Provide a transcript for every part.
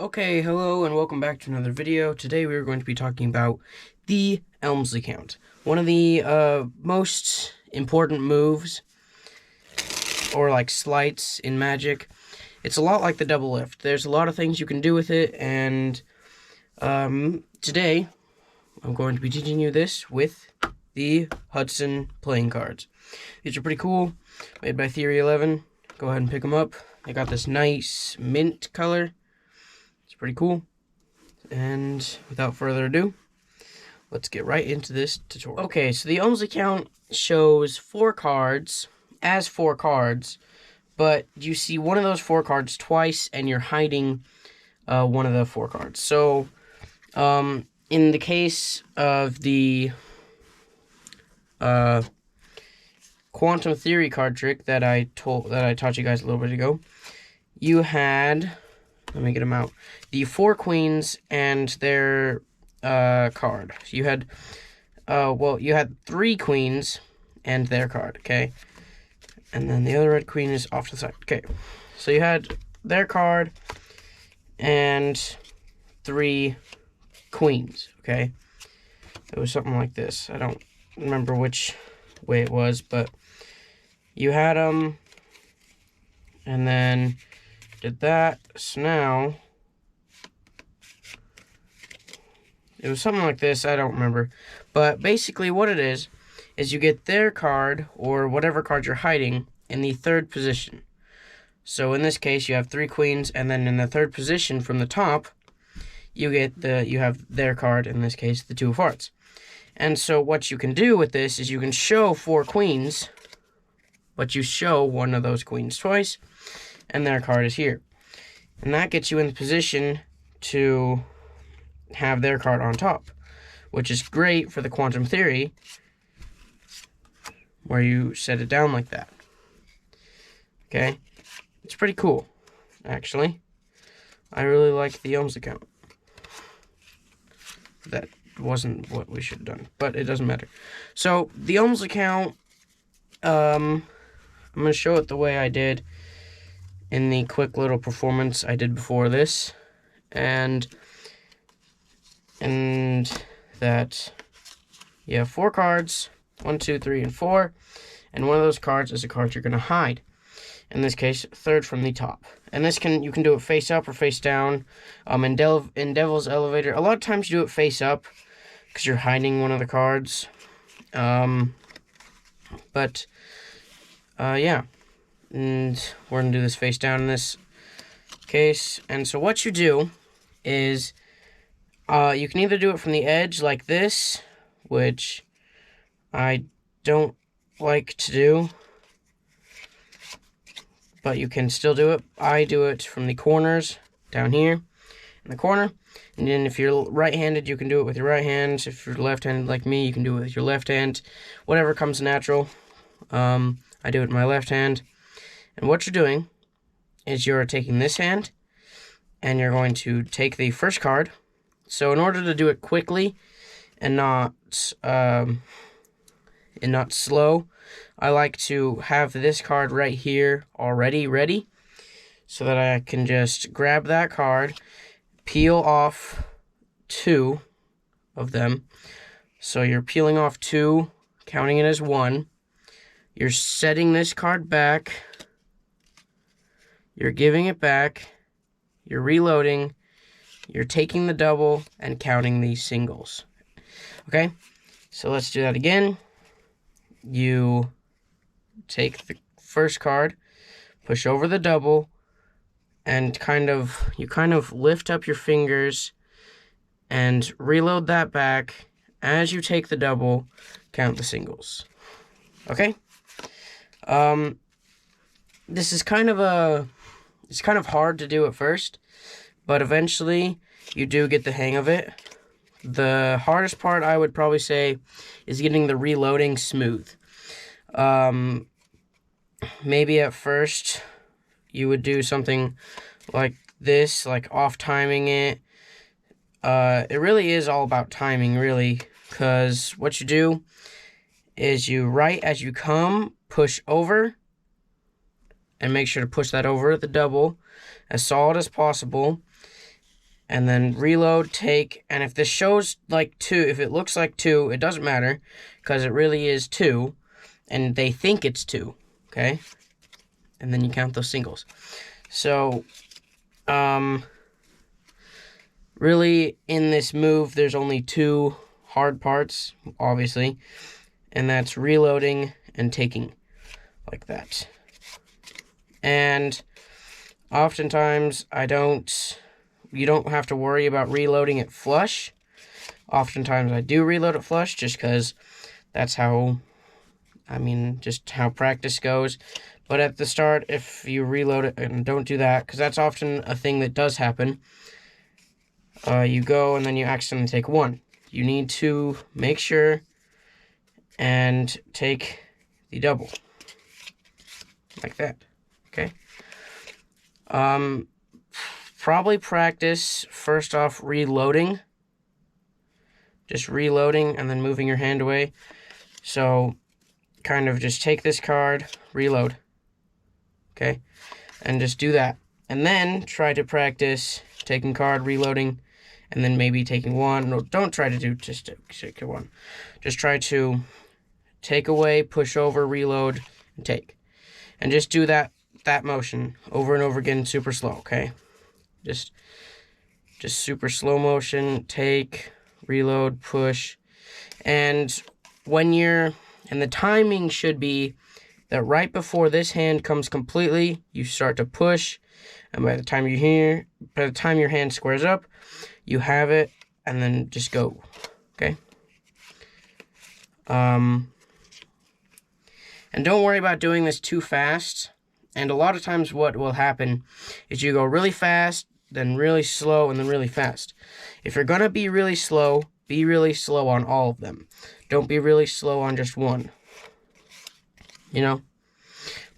Okay, hello and welcome back to another video. Today we are going to be talking about the Elmsely count. One of the most important moves, or like sleights in Magic. It's a lot like the double lift. There's a lot of things you can do with it, and today I'm going to be teaching you this with the Hudson playing cards. These are pretty cool, made by Theory 11. Go ahead and pick them up. They got this nice mint color. It's pretty cool. And without further ado, let's get right into this tutorial. Okay, so the Elmsely count shows 4 cards as 4 cards, but you see one of those 4 cards twice, and you're hiding one of the 4 cards. So, in the case of the quantum theory card trick that I taught you guys a little bit ago, you had, let me get them out, the 4 queens and their card. So you had, you had 3 queens and their card, okay? And then the other red queen is off to the side, okay? So you had their card and 3 queens, okay? It was something like this. I don't remember which way it was, but you had them, and then did that. So now it was something like this. I don't remember, but basically what it is you get their card, or whatever card you're hiding, in the 3rd position. So in this case you have 3 queens, and then in the 3rd position from the top you have their card, in this case the 2 of hearts. And so what you can do with this is you can show 4 queens, but you show one of those queens twice, and their card is here. And that gets you in the position to have their card on top, which is great for the quantum theory, where you set it down like that. Okay? It's pretty cool, actually. I really like the Elmsely count. That wasn't what we should have done, but it doesn't matter. So, the Elmsely count, I'm going to show it the way I did in the quick little performance I did before this, and that you have 4 cards, 1, 2, 3, and 4, and one of those cards is a card you're going to hide. In this case, 3rd from the top. And this you can do it face up or face down. In Devil's Elevator, a lot of times you do it face up because you're hiding one of the cards. Yeah. And we're going to do this face down in this case. And so what you do is you can either do it from the edge like this, which I don't like to do, but you can still do it. I do it from the corners down here in the corner. And then if you're right-handed, you can do it with your right hand. If you're left-handed like me, you can do it with your left hand. Whatever comes natural. I do it with my left hand. And what you're doing is you're taking this hand, and you're going to take the first card. So in order to do it quickly and not slow, I like to have this card right here already ready, so that I can just grab that card, peel off 2 of them. So you're peeling off 2, counting it as 1. You're setting this card back. You're giving it back. You're reloading. You're taking the double and counting these singles. Okay? So let's do that again. You take the first card, push over the double, and you kind of lift up your fingers and reload that back. As you take the double, count the singles. Okay? This is it's kind of hard to do at first, but eventually you do get the hang of it. The hardest part, I would probably say, is getting the reloading smooth. Maybe at first you would do something like this, like off-timing it. It really is all about timing, really, because what you do is you, right as you come, push over, and make sure to push that over the double as solid as possible, and then reload, take, and if this shows like 2, if it looks like 2, it doesn't matter, because it really is 2, and they think it's 2, okay? And then you count those singles. So, really, in this move, there's only 2 hard parts, obviously, and that's reloading and taking, like that. And oftentimes, you don't have to worry about reloading it flush. Oftentimes, I do reload it flush, just because that's how, just how practice goes. But at the start, if you reload it, and don't do that, because that's often a thing that does happen, you go and then you accidentally take 1. You need to make sure and take the double, like that, okay? Probably practice, first off, reloading. Just reloading and then moving your hand away. So, kind of just take this card, reload, okay? And just do that. And then try to practice taking card, reloading, and then maybe taking 1. No, don't try to do just take 1. Just try to take away, push over, reload, and take. And just do that motion over and over again, super slow, okay? Just super slow motion, take, reload, push. And the timing should be that right before this hand comes completely, you start to push, and by the time your hand squares up, you have it, and then just go, okay? And don't worry about doing this too fast. And a lot of times what will happen is you go really fast, then really slow, and then really fast. If you're going to be really slow on all of them. Don't be really slow on just one. You know?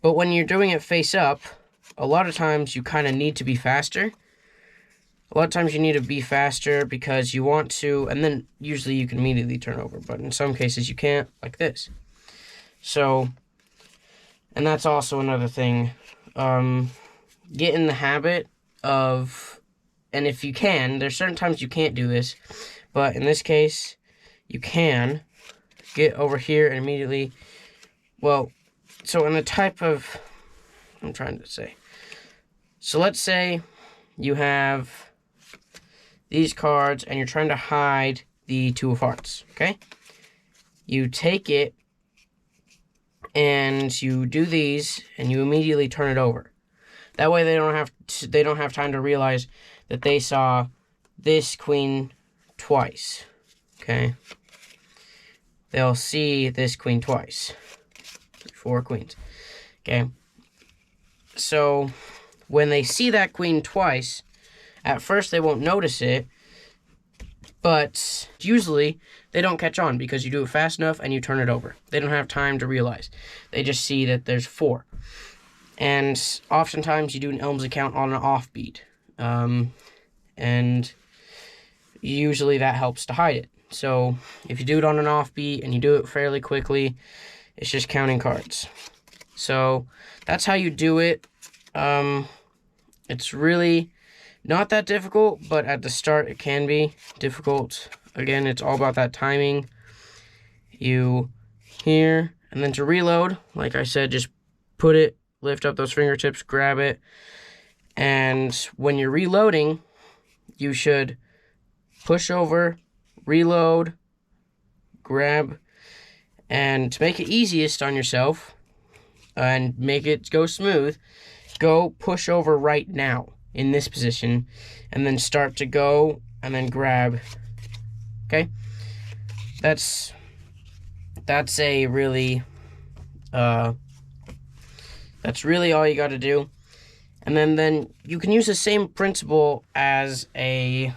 But when you're doing it face up, a lot of times you kind of need to be faster. A lot of times you need to be faster because you want to, and then usually you can immediately turn over. But in some cases you can't, like this. So, and that's also another thing. Get in the habit of, and if you can, there's certain times you can't do this, but in this case, you can get over here and immediately, well, so in the type of, I'm trying to say, so let's say you have these cards and you're trying to hide the 2 of hearts, okay? You take it and you do these and you immediately turn it over. That way they don't have time to realize that they saw this queen twice, okay? They'll see this queen twice. 4 queens, okay? So when they see that queen twice, at first they won't notice it, but usually they don't catch on because you do it fast enough and you turn it over. They don't have time to realize. They just see that there's 4. And oftentimes you do an Elmsely count on an offbeat. And usually that helps to hide it. So if you do it on an offbeat and you do it fairly quickly, it's just counting cards. So that's how you do it. It's really not that difficult, but at the start it can be difficult. Again, it's all about that timing. You here, and then to reload, like I said, just put it, lift up those fingertips, grab it, and when you're reloading, you should push over, reload, grab, and to make it easiest on yourself, and make it go smooth, go push over right now in this position, and then start to go, and then grab, okay? That's a really, that's really all you got to do. And then you can use the same principle as a,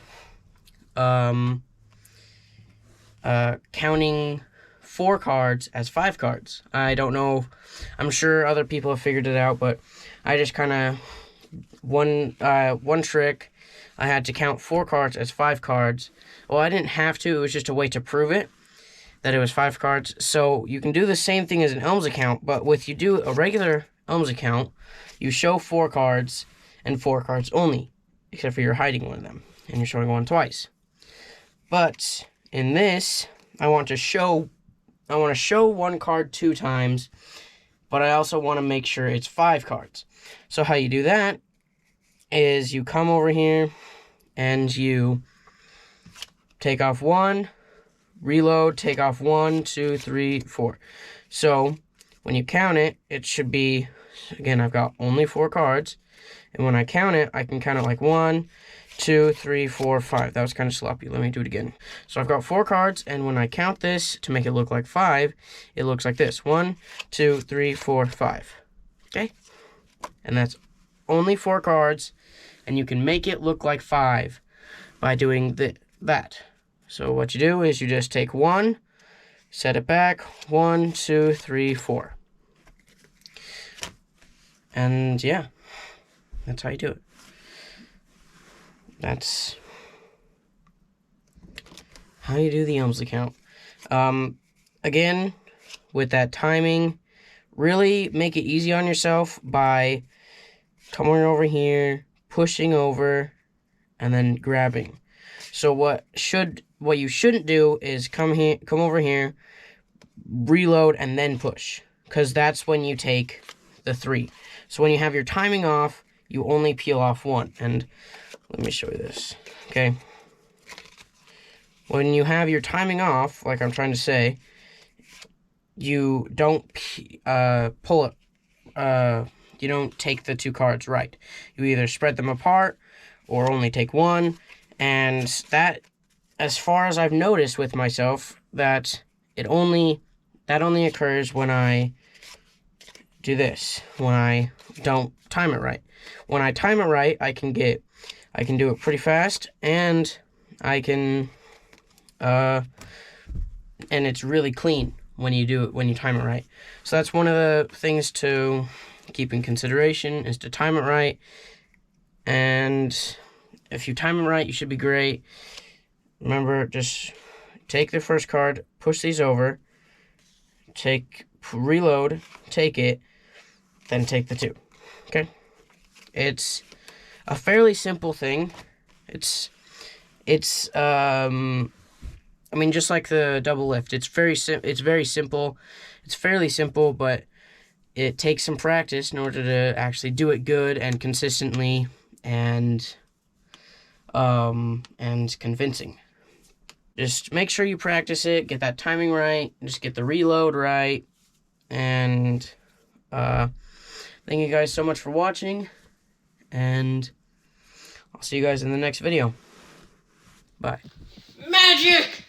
counting 4 cards as 5 cards. I don't know, I'm sure other people have figured it out, but I just kind of, one trick, I had to count 4 cards as 5 cards. Well, I didn't have to, it was just a way to prove it, that it was 5 cards. So you can do the same thing as an Elmsely count, but with you do a regular Elmsely count, you show 4 cards and 4 cards only, except for you're hiding one of them. and you're showing 1 twice. But in this, I want to show 1 card 2 times, but I also want to make sure it's 5 cards. So how you do that is you come over here and you take off 1, reload, take off 1, 2, 3, 4. So when you count it, it should be, again, I've got only 4 cards. And when I count it, I can count it like 1, 2, 3, 4, 5. That was kind of sloppy. Let me do it again. So I've got 4 cards, and when I count this to make it look like 5, it looks like this. 1, 2, 3, 4, 5. Okay? And that's only 4 cards, and you can make it look like 5 by doing that. So what you do is you just take 1, set it back, 1, 2, 3, 4. And yeah, that's how you do it. That's how you do the Elmsely count. Again, with that timing, really make it easy on yourself by coming over here, pushing over, and then grabbing. So what you shouldn't do is come over here, reload, and then push, because that's when you take the 3. So when you have your timing off, you only peel off 1. And let me show you this. Okay. When you have your timing off, like I'm trying to say, you don't pull it. You don't take the 2 cards right. You either spread them apart or only take 1. And that, as far as I've noticed with myself, that only occurs when I do this, when I don't time it right. When I time it right, I can do it pretty fast, and I can, and it's really clean when you time it right. So that's one of the things to keep in consideration, is to time it right. And if you time it right, you should be great. Remember, just take the first card, push these over, reload, take it, then take the 2. Okay? It's a fairly simple thing. It's I mean, just like the double lift, it's very simple. It's fairly simple, but it takes some practice in order to actually do it good and consistently and convincing. Just make sure you practice it, get that timing right, just get the reload right, and thank you guys so much for watching, and I'll see you guys in the next video. Bye. Magic!